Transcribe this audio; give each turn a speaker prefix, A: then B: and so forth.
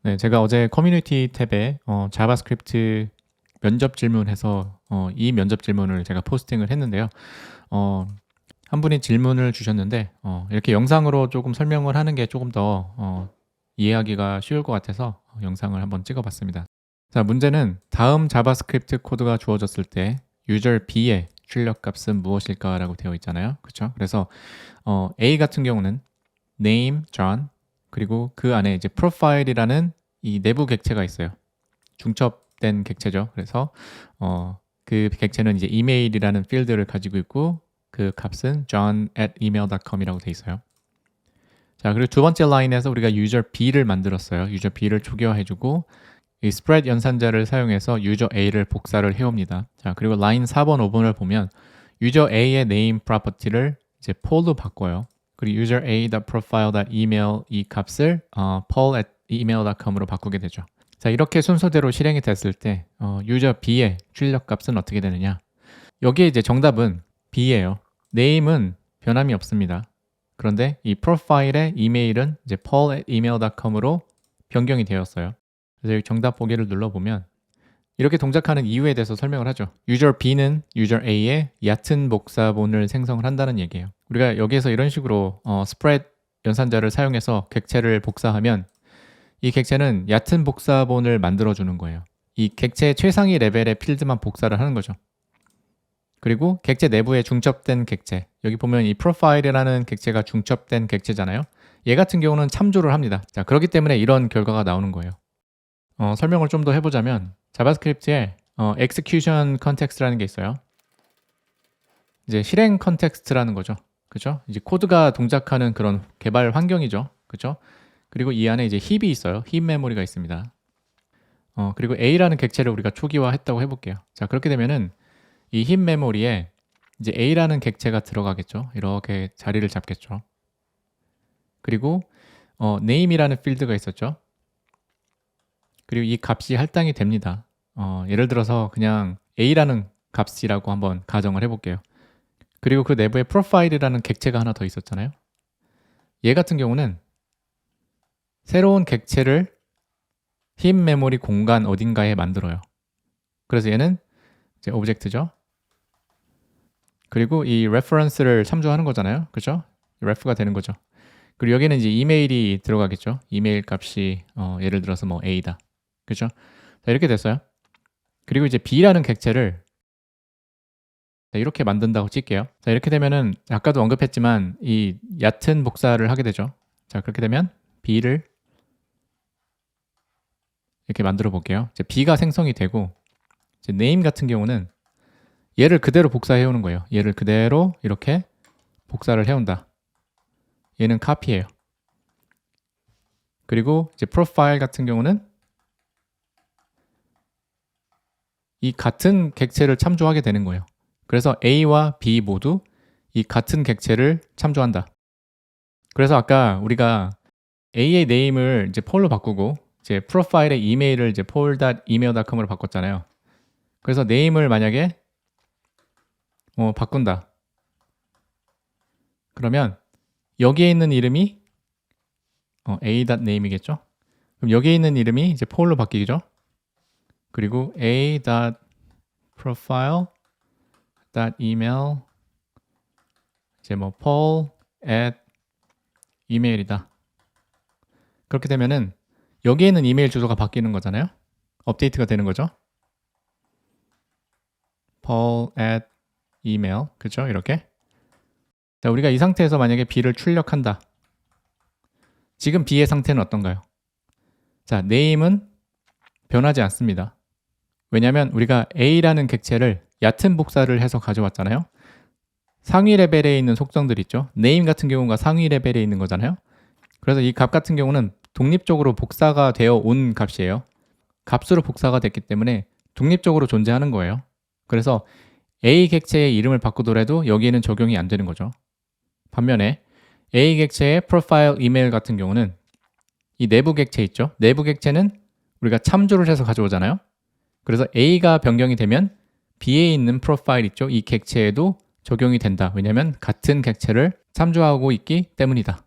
A: 네, 제가 어제 커뮤니티 탭에 자바스크립트 면접 질문해서 이 면접 질문을 제가 포스팅을 했는데요. 한 분이 질문을 주셨는데 이렇게 영상으로 조금 설명을 하는 게 조금 더 이해하기가 쉬울 것 같아서 영상을 한번 찍어봤습니다. 자, 문제는 다음 자바스크립트 코드가 주어졌을 때 유저 B의 출력값은 무엇일까라고 되어 있잖아요. 그렇죠? 그래서 A 같은 경우는 name, John, 그리고 그 안에 이제 profile이라는 이 내부 객체가 있어요. 중첩된 객체죠. 그래서 그 객체는 이제 이메일이라는 필드를 가지고 있고 그 값은 john@email.com이라고 돼 있어요. 자, 그리고 두 번째 라인에서 우리가 유저 B를 만들었어요. 유저 B를 초기화해주고 이 spread 연산자를 사용해서 유저 A를 복사를 해옵니다. 자, 그리고 라인 4번, 5번을 보면 유저 A의 name property를 이제 Paul로 바꿔요. 그리고 user a.profile.email 이 값을 paul@email.com으로 바꾸게 되죠. 자, 이렇게 순서대로 실행이 됐을 때 user b의 출력 값은 어떻게 되느냐? 여기에 이제 정답은 b예요. name은 변함이 없습니다. 그런데 이 profile의 이메일은 이제 paul@email.com으로 변경이 되었어요. 그래서 여기 정답 보기를 눌러보면 이렇게 동작하는 이유에 대해서 설명을 하죠. user b는 user a의 얕은 복사본을 생성을 한다는 얘기예요. 우리가 여기에서 이런 식으로 spread 연산자를 사용해서 객체를 복사하면 이 객체는 얕은 복사본을 만들어주는 거예요. 이 객체의 최상위 레벨의 필드만 복사를 하는 거죠. 그리고 객체 내부에 중첩된 객체, 여기 보면 이 profile이라는 객체가 중첩된 객체잖아요. 얘 같은 경우는 참조를 합니다. 자, 그렇기 때문에 이런 결과가 나오는 거예요. 설명을 좀 더 해보자면 자바스크립트에 execution context라는 게 있어요. 이제 실행 컨텍스트라는 거죠. 그죠? 이제 코드가 동작하는 그런 개발 환경이죠. 그죠? 그리고 이 안에 이제 힙이 있어요. 힙 메모리가 있습니다. 그리고 A라는 객체를 우리가 초기화했다고 해볼게요. 자, 그렇게 되면은 이 힙 메모리에 이제 A라는 객체가 들어가겠죠. 이렇게 자리를 잡겠죠. 그리고 name이라는 필드가 있었죠. 그리고 이 값이 할당이 됩니다. 예를 들어서 그냥 A라는 값이라고 한번 가정을 해볼게요. 그리고 그 내부에 profile이라는 객체가 하나 더 있었잖아요. 얘 같은 경우는 새로운 객체를 힙 메모리 공간 어딘가에 만들어요. 그래서 얘는 이제 오브젝트죠. 그리고 이 reference를 참조하는 거잖아요. 그죠? ref가 되는 거죠. 그리고 여기는 이제 이메일이 들어가겠죠. 이메일 값이 예를 들어서 뭐 A다. 그죠? 자, 이렇게 됐어요. 그리고 이제 B라는 객체를 이렇게 만든다고 칠게요. 자, 이렇게 되면은 아까도 언급했지만 이 얕은 복사를 하게 되죠. 자, 그렇게 되면 B를 이렇게 만들어 볼게요. 이제 B가 생성이 되고 이제 name 같은 경우는 얘를 그대로 복사해 오는 거예요. 얘를 그대로 이렇게 복사를 해온다. 얘는 copy예요. 그리고 이제 profile 같은 경우는 이 같은 객체를 참조하게 되는 거예요. 그래서 A와 B 모두 이 같은 객체를 참조한다. 그래서 아까 우리가 A의 name을 이제 paul로 바꾸고 이제 profile의 이메일을 이제 paul.email.com으로 바꿨잖아요. 그래서 name을 만약에 바꾼다. 그러면 여기에 있는 이름이 a.name이겠죠? 그럼 여기에 있는 이름이 이제 paul로 바뀌죠? 그리고 a.profile.email 이제 뭐 paul@email이다. 그렇게 되면은 여기에 있는 이메일 주소가 바뀌는 거잖아요. 업데이트가 되는 거죠. paul@email 그렇죠? 이렇게. 자, 우리가 이 상태에서 만약에 B를 출력한다. 지금 B의 상태는 어떤가요? 자, name은 변하지 않습니다. 왜냐하면 우리가 A라는 객체를 얕은 복사를 해서 가져왔잖아요. 상위 레벨에 있는 속성들 있죠. name 같은 경우가 상위 레벨에 있는 거잖아요. 그래서 이 값 같은 경우는 독립적으로 복사가 되어 온 값이에요. 값으로 복사가 됐기 때문에 독립적으로 존재하는 거예요. 그래서 A 객체의 이름을 바꾸더라도 여기에는 적용이 안 되는 거죠. 반면에 A 객체의 프로파일 이메일 같은 경우는 이 내부 객체 있죠. 내부 객체는 우리가 참조를 해서 가져오잖아요. 그래서 A가 변경이 되면 B에 있는 프로파일 있죠. 이 객체에도 적용이 된다. 왜냐하면 같은 객체를 참조하고 있기 때문이다.